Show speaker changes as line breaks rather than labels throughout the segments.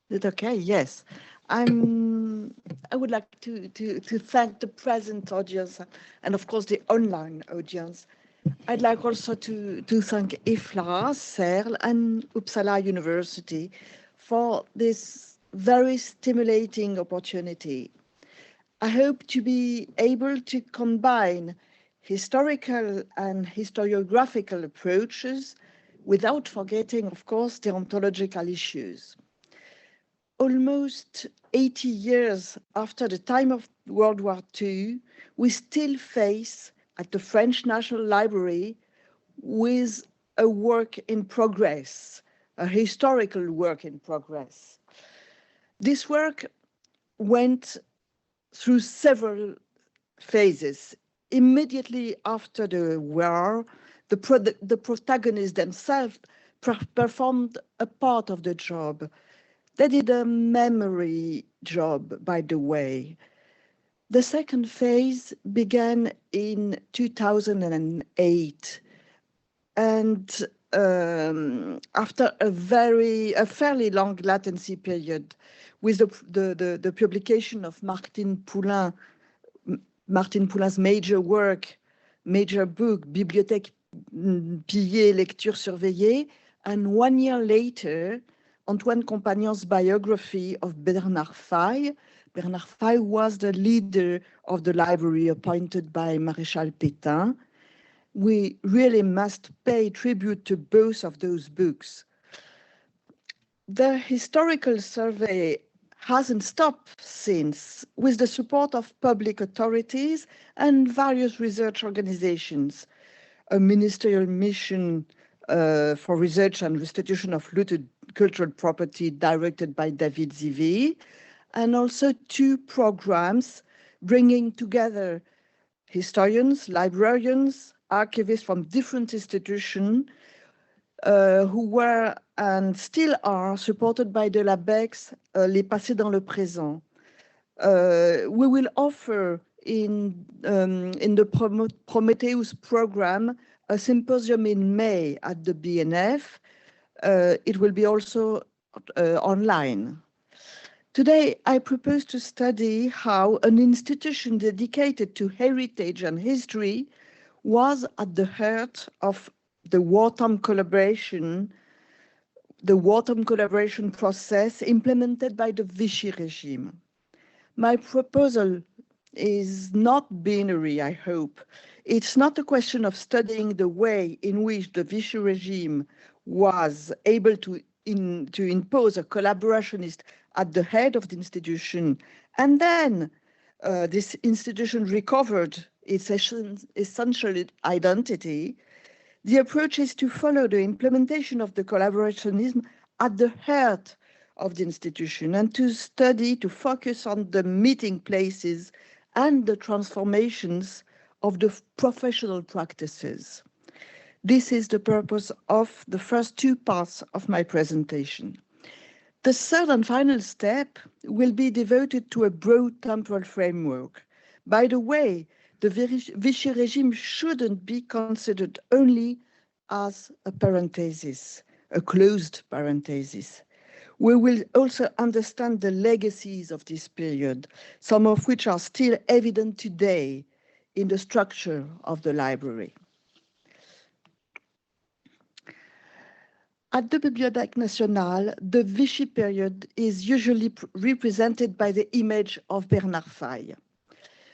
Is it okay? Yes. I would like to thank the present audience and, of course, the online audience. I'd like also to thank IFLA, CERL, and Uppsala University for this very stimulating opportunity. I hope to be able to combine historical and historiographical approaches without forgetting, of course, the ontological issues. Almost 80 years after the time of World War II, we still face at the French National Library with a work in progress, a historical work in progress. This work went through several phases. Immediately after the war, the protagonists themselves performed a part of the job. They did a memory job, by the way. The second phase began in 2008, and after a fairly long latency period, with the publication of Martin Poulin's major book, Bibliothèque, pillée, lecture surveillée, and 1 year later, Antoine Compagnon's biography of Bernard Faye. Bernard Faye was the leader of the library appointed by Maréchal Pétain. We really must pay tribute to both of those books. The historical survey hasn't stopped since, with the support of public authorities and various research organizations, a ministerial mission for research and restitution of looted cultural property directed by David Zivy, and also 2 programs bringing together historians, librarians, archivists from different institutions who were and still are supported by the LABEX, Les Passés dans le Présent. We will offer in the Prometheus program a symposium in May at the BNF. It will be also online. Today, I propose to study how an institution dedicated to heritage and history was at the heart of the wartime collaboration process implemented by the Vichy regime. My proposal is not binary, I hope. It's not a question of studying the way in which the Vichy regime was able to impose a collaborationist at the head of the institution, and then this institution recovered its essential identity. The approach is to follow the implementation of the collaborationism at the heart of the institution and to focus on the meeting places and the transformations of the professional practices. This is the purpose of the first 2 parts of my presentation. The third and final step will be devoted to a broad temporal framework. By the way, the Vichy regime shouldn't be considered only as a parenthesis, a closed parenthesis. We will also understand the legacies of this period, some of which are still evident today in the structure of the library. At the Bibliothèque nationale, the Vichy period is usually represented by the image of Bernard Faye,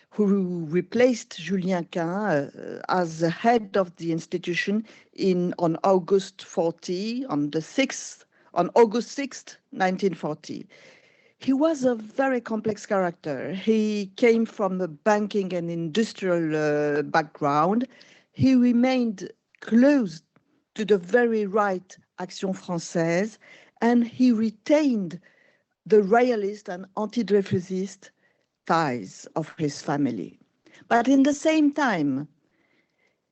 who replaced Julien Quin as the head of the institution on August 6, 1940. He was a very complex character. He came from a banking and industrial background. He remained close to the very right Action Française, and he retained the royalist and anti-Dreyfusist ties of his family. But in the same time,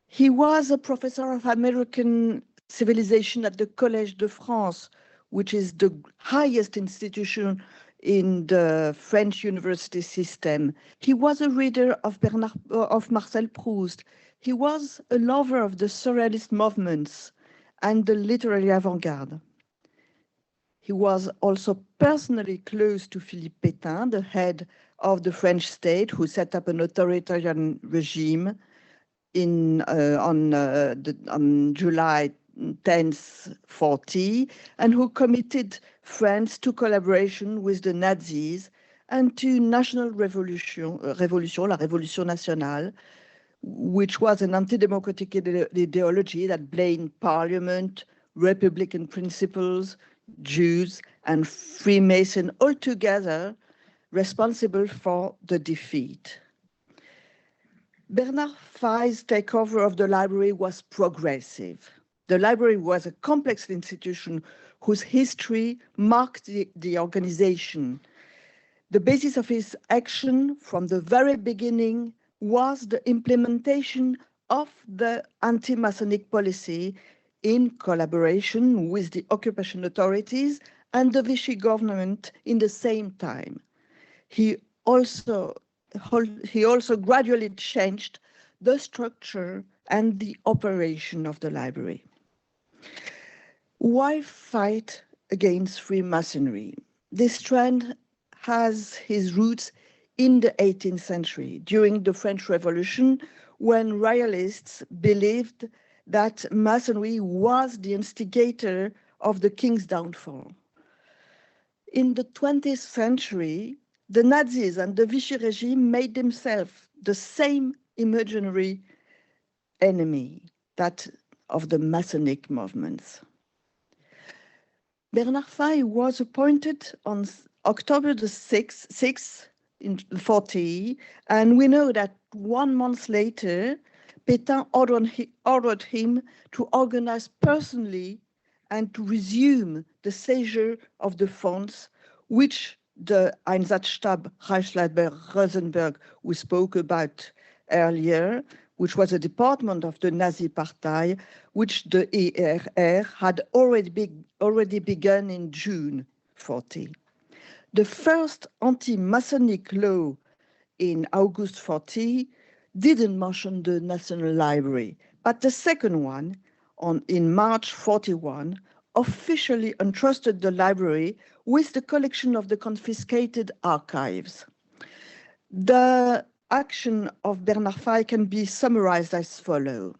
he was a professor of American civilization at the Collège de France, which is the highest institution in the French university system. He was a reader of Marcel Proust. He was a lover of the surrealist movements and the literary avant-garde. He was also personally close to Philippe Pétain, the head of the French state, who set up an authoritarian regime on July 10th, 40, and who committed France to collaboration with the Nazis and to national revolution, la Révolution nationale, which was an anti-democratic ideology that blamed parliament, republican principles, Jews, and Freemason altogether responsible for the defeat. Bernard Faye's takeover of the library was progressive. The library was a complex institution whose history marked the organization. The basis of his action from the very beginning was the implementation of the anti-Masonic policy in collaboration with the occupation authorities and the Vichy government in the same time. He also gradually changed the structure and the operation of the library. Why fight against Freemasonry? This trend has his roots in the 18th century, during the French Revolution, when royalists believed that Masonry was the instigator of the king's downfall. In the 20th century, the Nazis and the Vichy regime made themselves the same imaginary enemy, that of the Masonic movements. Bernard Faye was appointed on October the 6th in 40, and we know that 1 month later, Pétain ordered him to organize personally and to resume the seizure of the funds, which the Einsatzstab Reichsleiter Rosenberg, we spoke about earlier, which was a department of the Nazi Party, which the ERR had already begun in June 40. The first anti-Masonic law in August 40 didn't mention the National Library, but the second one, in March 41, officially entrusted the library with the collection of the confiscated archives. The action of Bernard Faye can be summarized as follows.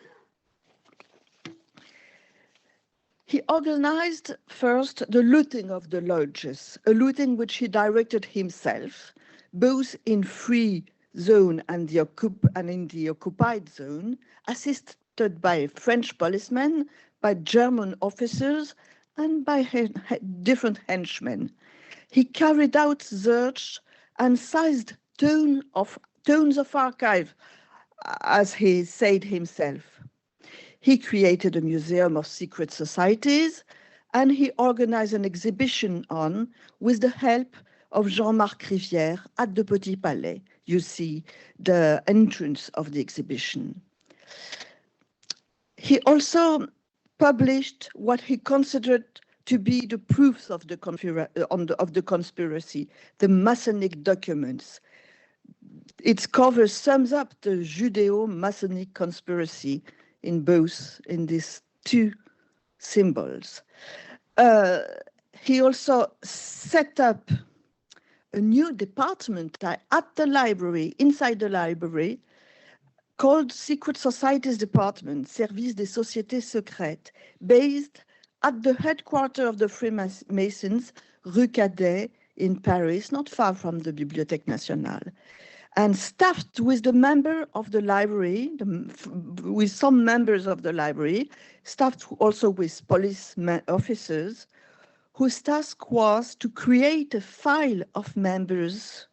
He organized first the looting of the lodges, a looting which he directed himself, both in free zone and in the occupied zone, assisted by French policemen, by German officers, and by different henchmen. He carried out search and seized tons of archive, as he said himself. He created a museum of secret societies, and he organized an exhibition with the help of Jean-Marc Rivière at the Petit Palais. You see the entrance of the exhibition. He also published what he considered to be the proofs of the conspiracy, the Masonic documents. Its cover sums up the Judeo-Masonic conspiracy in these two symbols. He also set up a new department at the library, inside the library, called Secret Societies Department, Service des Sociétés Secrètes, based at the headquarters of the Freemasons, Rue Cadet in Paris, not far from the Bibliothèque nationale, and staffed with the member of the library, with some members of the library, staffed also with police officers, whose task was to create a file of members,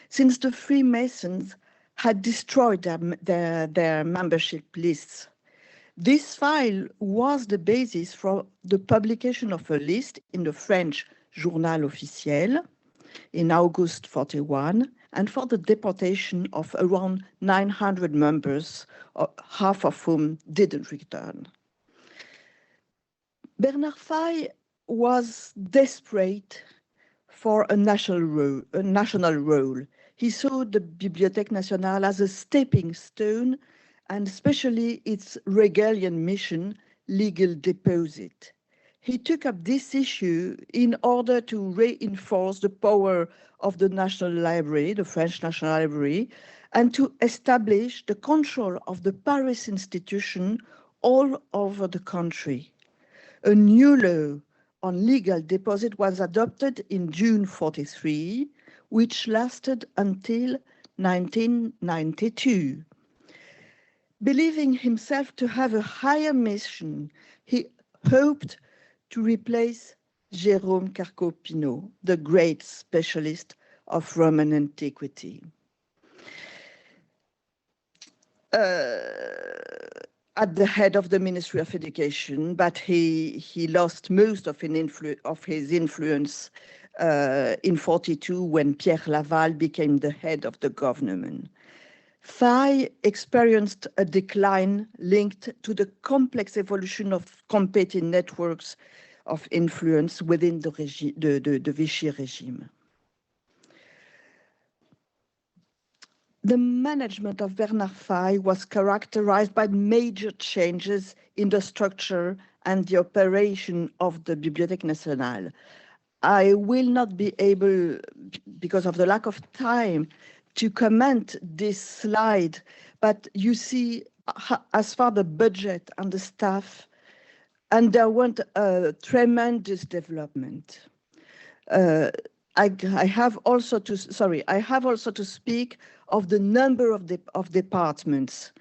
since the Freemasons had destroyed their membership lists. This file was the basis for the publication of a list in the French Journal Officiel in August 41, and for the deportation of around 900 members, half of whom didn't return. Bernard Faye was desperate for a national role. He saw the Bibliothèque nationale as a stepping stone, and especially its Hegelian mission, legal deposit. he took up this issue in order to reinforce the power of the National Library, the French National Library, and to establish the control of the Paris institution all over the country. A new law on legal deposit was adopted in June 43, which lasted until 1992. Believing himself to have a higher mission, he hoped to replace Jérôme Carcopino, the great specialist of Roman antiquity. At the head of the Ministry of Education, but he lost most of his influence in 42 when Pierre Laval became the head of the government. Faye experienced a decline linked to the complex evolution of competing networks of influence within the Vichy regime. The management of Bernard Faye was characterized by major changes in the structure and the operation of the Bibliothèque nationale. I will not be able, because of the lack of time, to comment this slide, but you see, as far the budget and the staff, and there went a tremendous development. I have also to speak of the number of departments.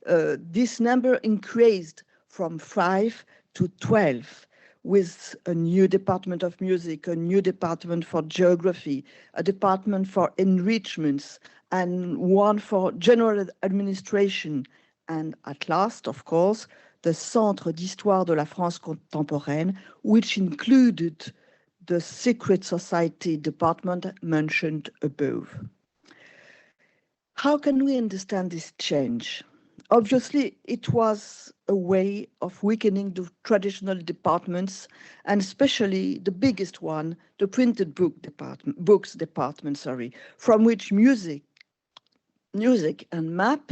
This number increased from 5 to 12, with a new department of music, a new department for geography, a department for enrichments, and one for general administration. And at last, of course, the Centre d'Histoire de la France Contemporaine, which included the secret society department mentioned above. How can we understand this change? Obviously, it was a way of weakening the traditional departments, and especially the biggest one, the printed books department, from which music and map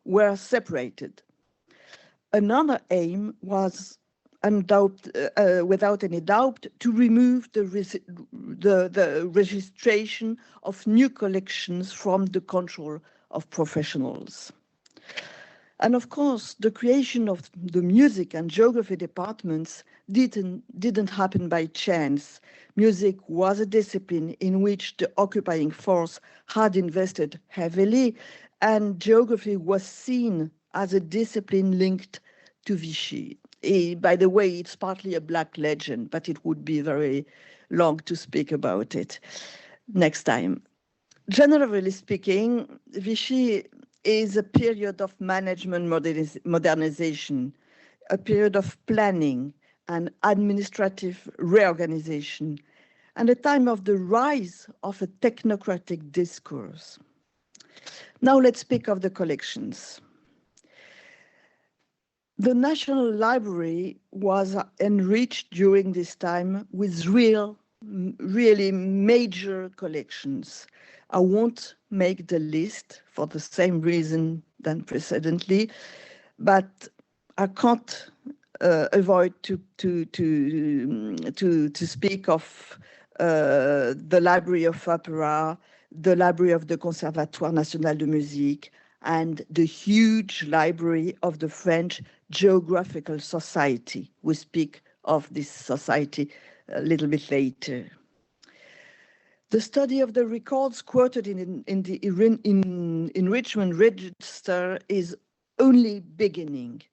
were separated. Another aim was, without any doubt, to remove the registration of new collections from the control of professionals. And of course, the creation of the music and geography departments didn't happen by chance. Music was a discipline in which the occupying force had invested heavily, and geography was seen as a discipline linked to Vichy. By the way, it's partly a black legend, but it would be very long to speak about it next time. Generally speaking, Vichy is a period of management modernization, a period of planning and administrative reorganization, and a time of the rise of a technocratic discourse. Now let's speak of the collections. The National Library was enriched during this time with really major collections. I won't make the list for the same reason than precedently, but I can't avoid to speak of the Library of Opera, the Library of the Conservatoire National de Musique, and the huge library of the French Geographical Society. We speak of this society a little bit later. The study of the records quoted in the enrichment register is only beginning,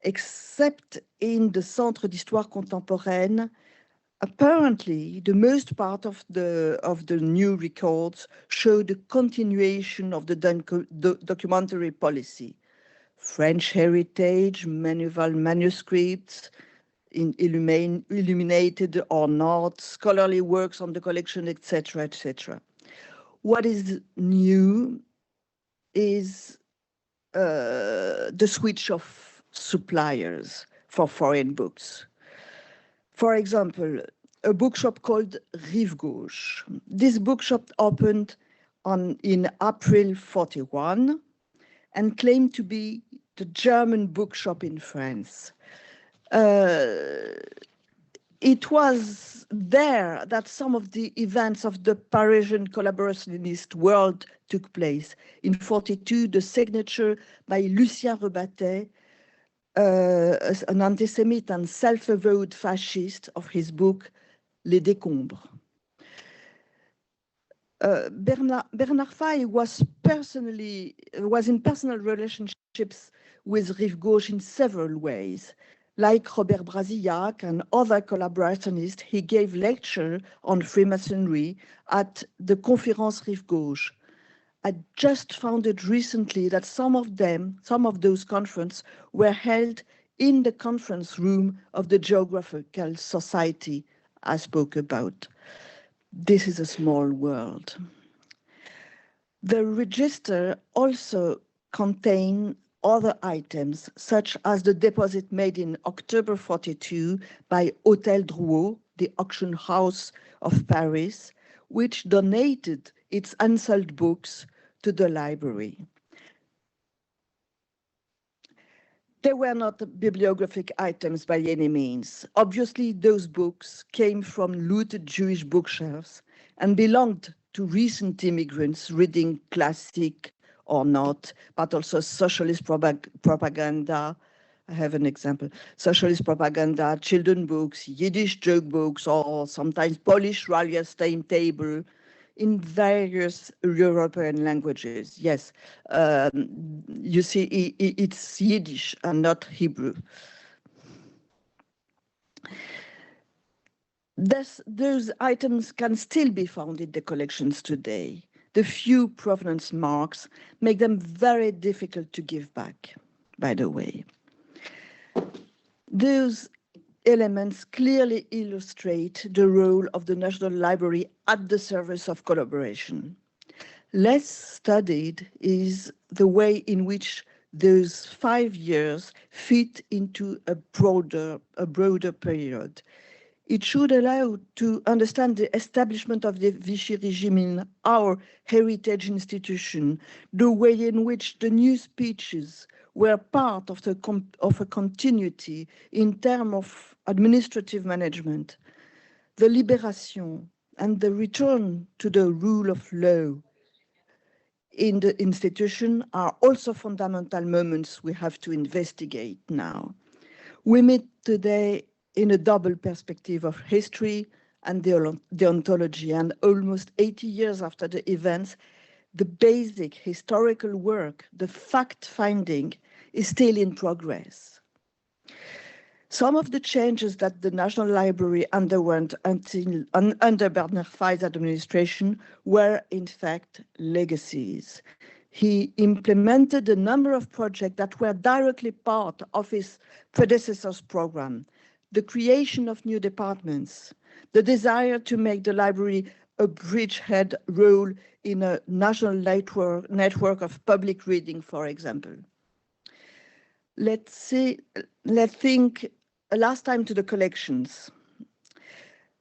except in the Centre d'Histoire Contemporaine. Apparently, the most part of the new records show the continuation of the documentary policy. French heritage, medieval manuscripts, illuminated or not, scholarly works on the collection, etc., etc. What is new is the switch of suppliers for foreign books. For example, a bookshop called Rive Gauche. This bookshop opened in April 41 and claimed to be the German bookshop in France. It was there that some of the events of the Parisian collaborationist world took place. In 1942, the signature by Lucien Rebattet, an anti-Semite and self-avowed fascist, of his book Les Décombres. Bernard Faye was in personal relationships with Rive Gauche in several ways. Like Robert Brasillac and other collaborationists, he gave lectures on Freemasonry at the Conférence Rive Gauche. I just found it recently that some of those conferences were held in the conference room of the Geographical Society I spoke about. This is a small world. The register also contains other items, such as the deposit made in October 1942 by Hôtel Drouot, the auction house of Paris, which donated its unsold books to the library. They were not bibliographic items by any means. Obviously, those books came from looted Jewish bookshelves and belonged to recent immigrants reading classic or not, but also socialist propaganda. I have an example. Socialist propaganda, children books, Yiddish joke books, or sometimes Polish Rallier-Stein table in various European languages. Yes, you see, it's Yiddish and not Hebrew. Those items can still be found in the collections today. The few provenance marks make them very difficult to give back, by the way. Those elements clearly illustrate the role of the National Library at the service of collaboration. Less studied is the way in which those 5 years fit into a broader period. It should allow to understand the establishment of the Vichy regime in our heritage institution, the way in which the new speeches were part of a continuity in terms of administrative management, the liberation and the return to the rule of law in the institution are also fundamental moments we have to investigate now. We meet today in a double perspective of history and deontology, and almost 80 years after the events, the basic historical work, the fact-finding, is still in progress. Some of the changes that the National Library underwent under Bernard Faye's administration were, in fact, legacies. He implemented a number of projects that were directly part of his predecessor's program: the creation of new departments, the desire to make the library a bridgehead role in a national network of public reading, for example. Let's think last time to the collections.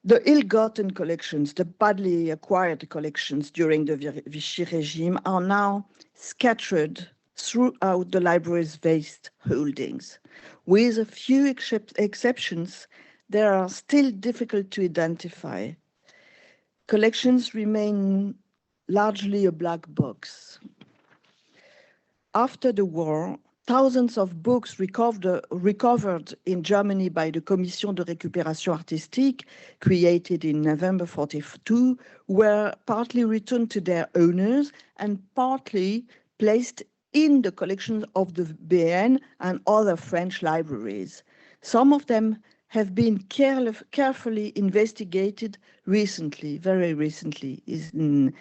The ill-gotten collections, the badly acquired collections during the Vichy regime, are now scattered throughout the library's vast holdings. With a few exceptions, they are still difficult to identify. Collections remain largely a black box. After the war, thousands of books recovered in Germany by the Commission de récupération artistique, created in November 1942, were partly returned to their owners and partly placed in the collections of the BN and other French libraries. Some of them have been carefully investigated recently, very recently, in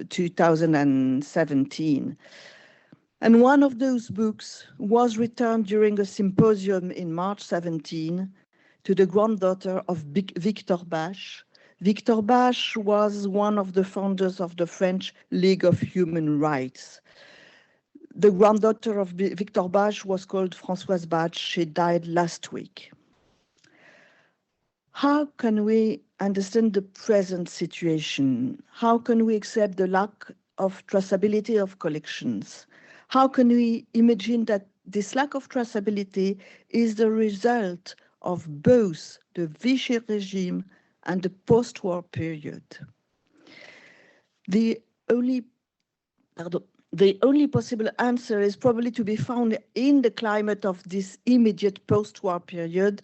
2017. And one of those books was returned during a symposium in March 17 to the granddaughter of Victor Bache. Victor Bache was one of the founders of the French League of Human Rights. The granddaughter of Victor Bache was called Françoise Bache. She died last week. How can we understand the present situation? How can we accept the lack of traceability of collections? How can we imagine that this lack of traceability is the result of both the Vichy regime and the post-war period. The only possible answer is probably to be found in the climate of this immediate post-war period.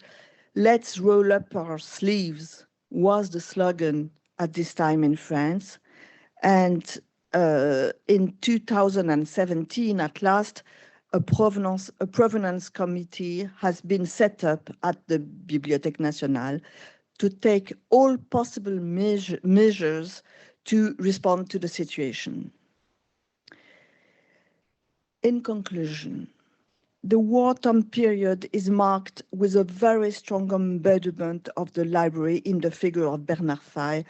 Let's roll up our sleeves was the slogan at this time in France. And in 2017, at last, a provenance committee has been set up at the Bibliothèque nationale to take all possible measures to respond to the situation. In conclusion, the wartime period is marked with a very strong embodiment of the library in the figure of Bernard Faye,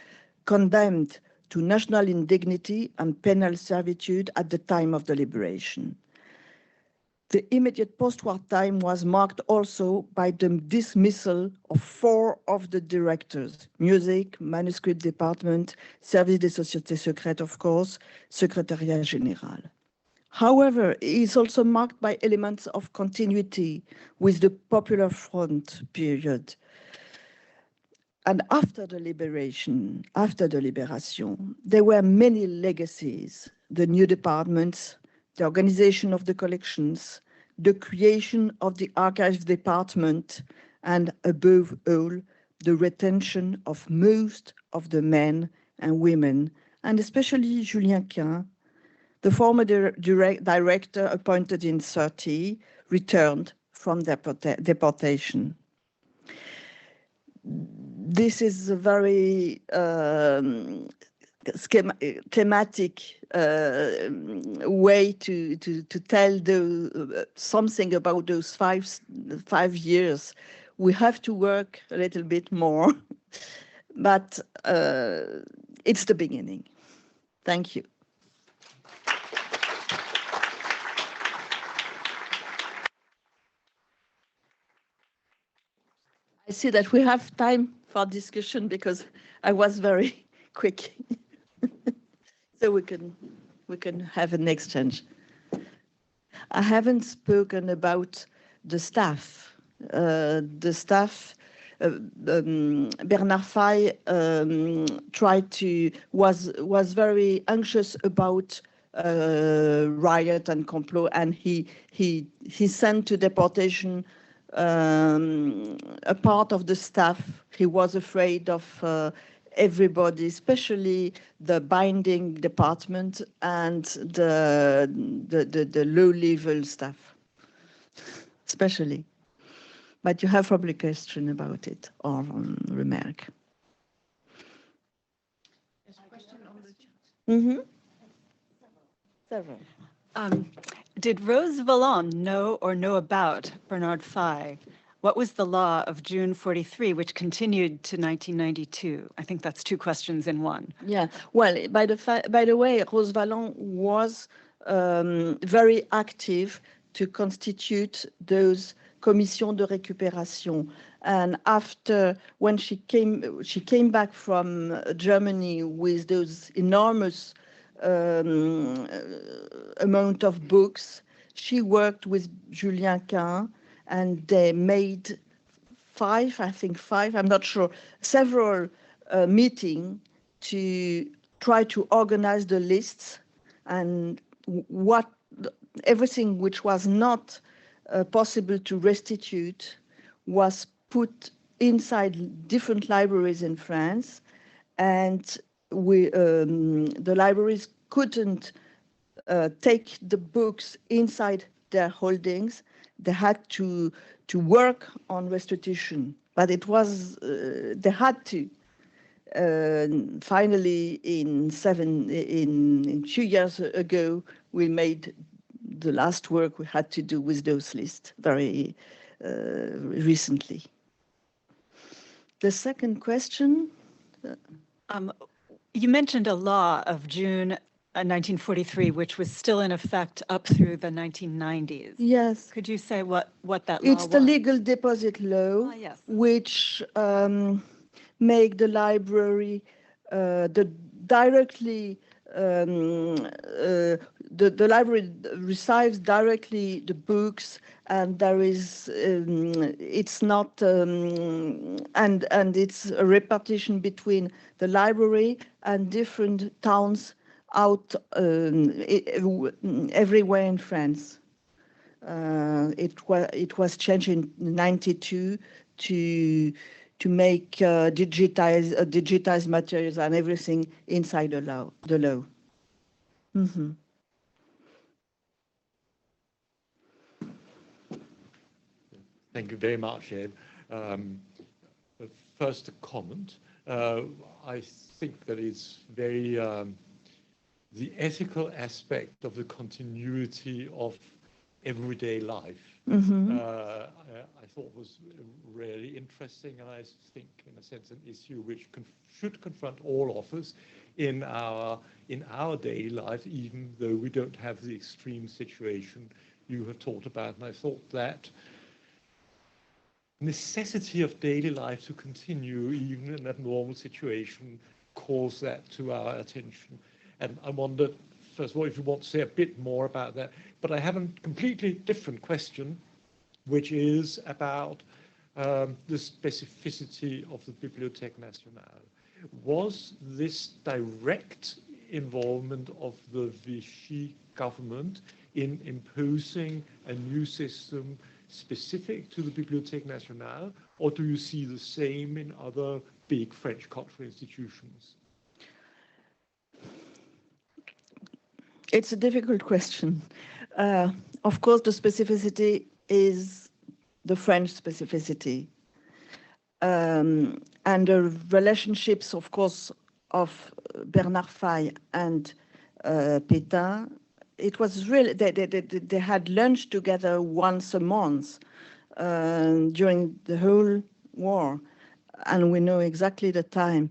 condemned to national indignity and penal servitude at the time of the liberation. The immediate post-war time was marked also by the dismissal of 4 of the directors: music, manuscript department, service des sociétés secrètes, of course, secrétariat général. However, it is also marked by elements of continuity with the Popular Front period. And after the liberation, there were many legacies: the new departments, the organization of the collections, the creation of the archives department, and above all, the retention of most of the men and women, and especially Julien Quin, the former director appointed in 1930, returned from deportation. This is a very thematic way to tell something about those 5 years. We have to work a little bit more, but it's the beginning. Thank you. I see that we have time for discussion because I was very quick. So we can have an exchange. I haven't spoken about the staff. Bernard Faye was very anxious about riot and complot, and he sent to deportation a part of the staff. He was afraid of everybody, especially the binding department and the low-level staff, especially. But you have probably a question about it or remark. There's a question on the chat. Mm-hmm. Several.
Did Rose Valland know about Bernard Faye? What was the law of June 43, which continued to 1992? I think that's 2 questions in one.
Yeah, well, by the way, Rose Valland was very active to constitute those commissions de récupération. And after, when she came back from Germany with those enormous amount of books, she worked with Julien Quin, and they made 5, I'm not sure, several meetings to try to organize the lists, and everything which was not possible to restitute was put inside different libraries in France, and the libraries couldn't take the books inside their holdings. They had to work on restitution, but it was they had to. Finally, in 2 years ago, we made the last work we had to do with those lists very recently. The second question.
You mentioned a law of June 1943, which was still in effect up through the 1990s.
Yes.
Could you say what that law was?
It's the legal deposit law,
yes.
which make the library directly the library receives directly the books, and there is it's not and it's a repartition between the library and different towns out everywhere in France. It was changed in '92 to make digitized materials and everything inside the law. Mm-hmm.
Thank you very much, Ed. First, a comment. I think that it's very the ethical aspect of the continuity of everyday life.
Mm-hmm.
I thought was really interesting, and I think, in a sense, an issue which should confront all of us in our daily life, even though we don't have the extreme situation you have talked about. And I thought that necessity of daily life to continue even in that normal situation calls that to our attention. And I wondered, first of all, if you want to say a bit more about that. But I have a completely different question, which is about the specificity of the Bibliothèque nationale. Was this direct involvement of the Vichy government in imposing a new system specific to the Bibliothèque nationale, or do you see the same in other big French cultural institutions?
It's a difficult question. Of course, the specificity is the French specificity. And the relationships, of course, of Bernard Faye and Pétain, it was really, they had lunch together once a month during the whole war, and we know exactly the time.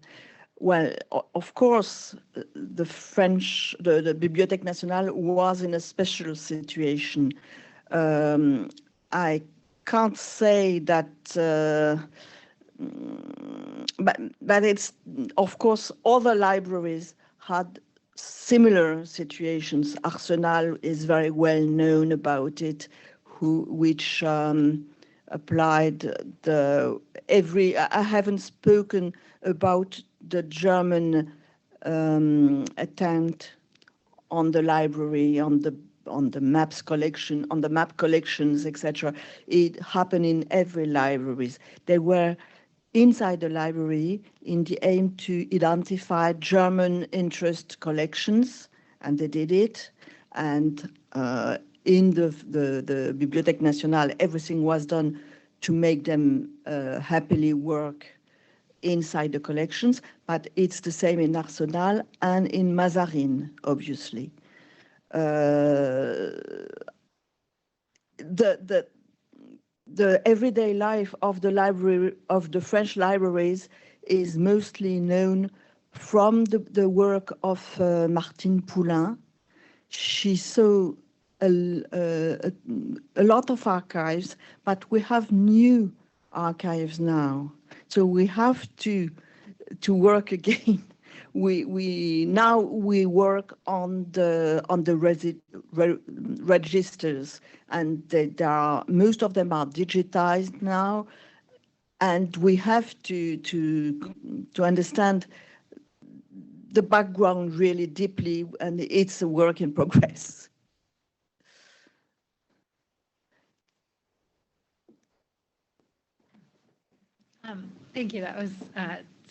Well, of course, the Bibliothèque nationale was in a special situation. I can't say that, but it's, of course, other libraries had similar situations. Arsenal is very well known about it, which applied I haven't spoken about the German attempt on the library, on the maps collection, on the map collections, etc. It happened in every libraries. They were inside the library in the aim to identify German interest collections, and they did it. And in the Bibliothèque nationale, everything was done to make them happily work inside the collections, but it's the same in Arsenal and in Mazarine, obviously. The everyday life of the library, of the French libraries, is mostly known from the work of Martine Poulain. She saw a lot of archives, but we have new archives now. So we have to work again. Now we work on the registers, and there are, most of them are digitized now, and we have to understand the background really deeply, and it's a work in progress.
Thank you. That was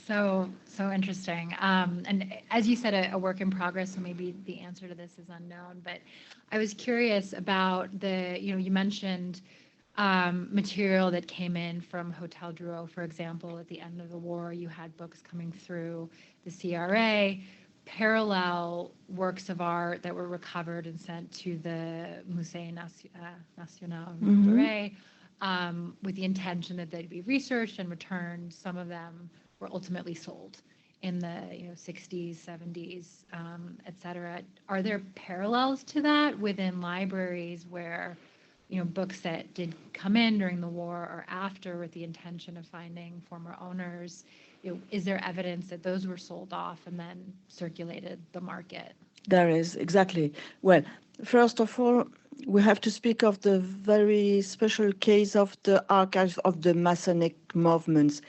so interesting. And as you said, a work in progress, so maybe the answer to this is unknown. But I was curious about you mentioned material that came in from Hotel Drouot, for example. At the end of the war, you had books coming through the CRA, parallel works of art that were recovered and sent to the Musée National with the intention that they'd be researched and returned. Some of them were ultimately sold in the 60s, 70s, et cetera. Are there parallels to that within libraries where books that did come in during the war or after with the intention of finding former owners? Is there evidence that those were sold off and then circulated the market?
There is, exactly. Well, first of all, we have to speak of the very special case of the archives of the Masonic movements.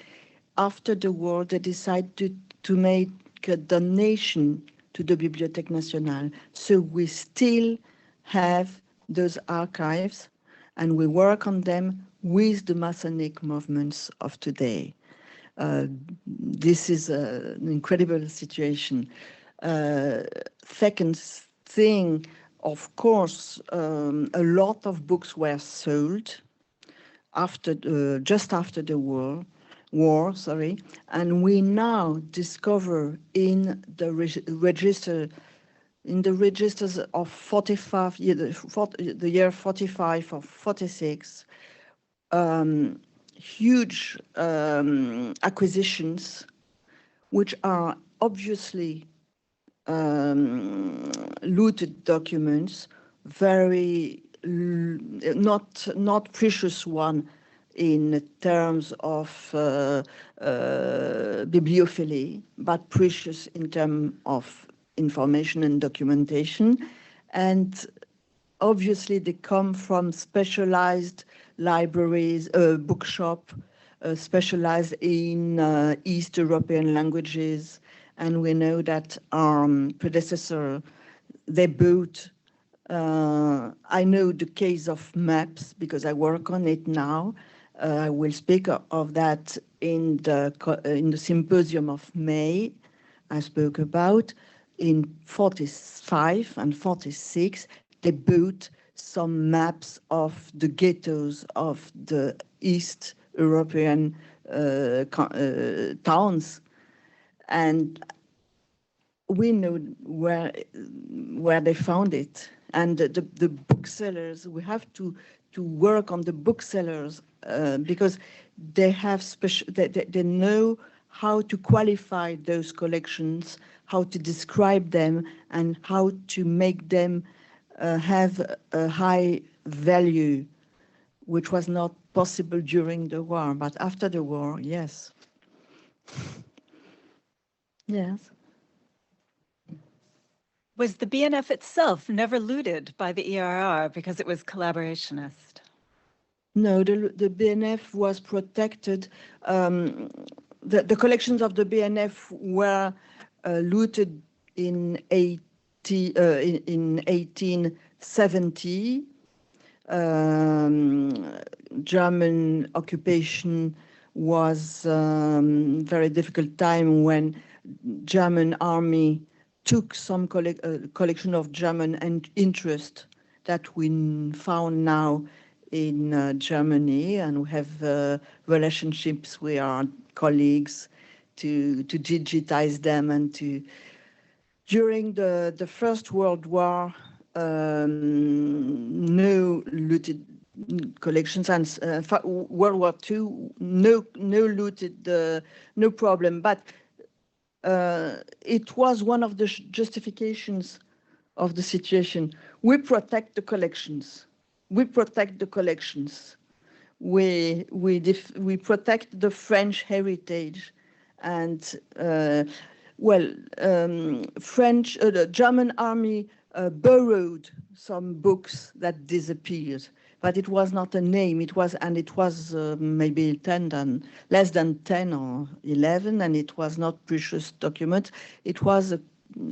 After the war, they decided to make a donation to the Bibliothèque nationale. So we still have those archives, and we work on them with the Masonic movements of today. This is an incredible situation. Second thing, of course, a lot of books were sold after just after the war, and we now discover in the registers of 45, the year 45 or 46, huge acquisitions, which are obviously looted documents, very not precious one in terms of bibliophilia, but precious in terms of information and documentation. And obviously they come from specialized libraries, bookshop, specialized in East European languages. And we know that our predecessor, they bought, I know the case of maps because I work on it now. I will speak of that in the symposium of May I spoke about. In 45 and 46, they bought some maps of the ghettos of the East European towns. And we know where they found it. And the booksellers, we have to work on the booksellers because they have they know how to qualify those collections, how to describe them, and how to make them have a high value, which was not possible during the war, but after the war, yes. Yes.
Was the BNF itself never looted by the ERR because it was collaborationist?
No, the BNF was protected. The collections of the BNF were looted in 1870. German occupation was very difficult time when German army took some collection of German interest that we found now in Germany, and we have relationships with our colleagues to digitize them and to. During the First World War, no looted collections, and World War II, no looted, no problem. But it was one of the justifications of the situation. We protect the collections. We protect the collections. We protect the French heritage, and the German army borrowed some books that disappeared, but it was not a name. It was maybe less than 10 or 11, and it was not precious document. It was a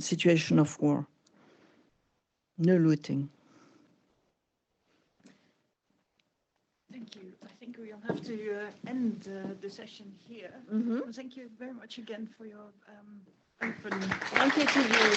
situation of war. No looting.
Thank you. I think we'll have to end the session here. Thank you very much again for your open.
Thank you to you.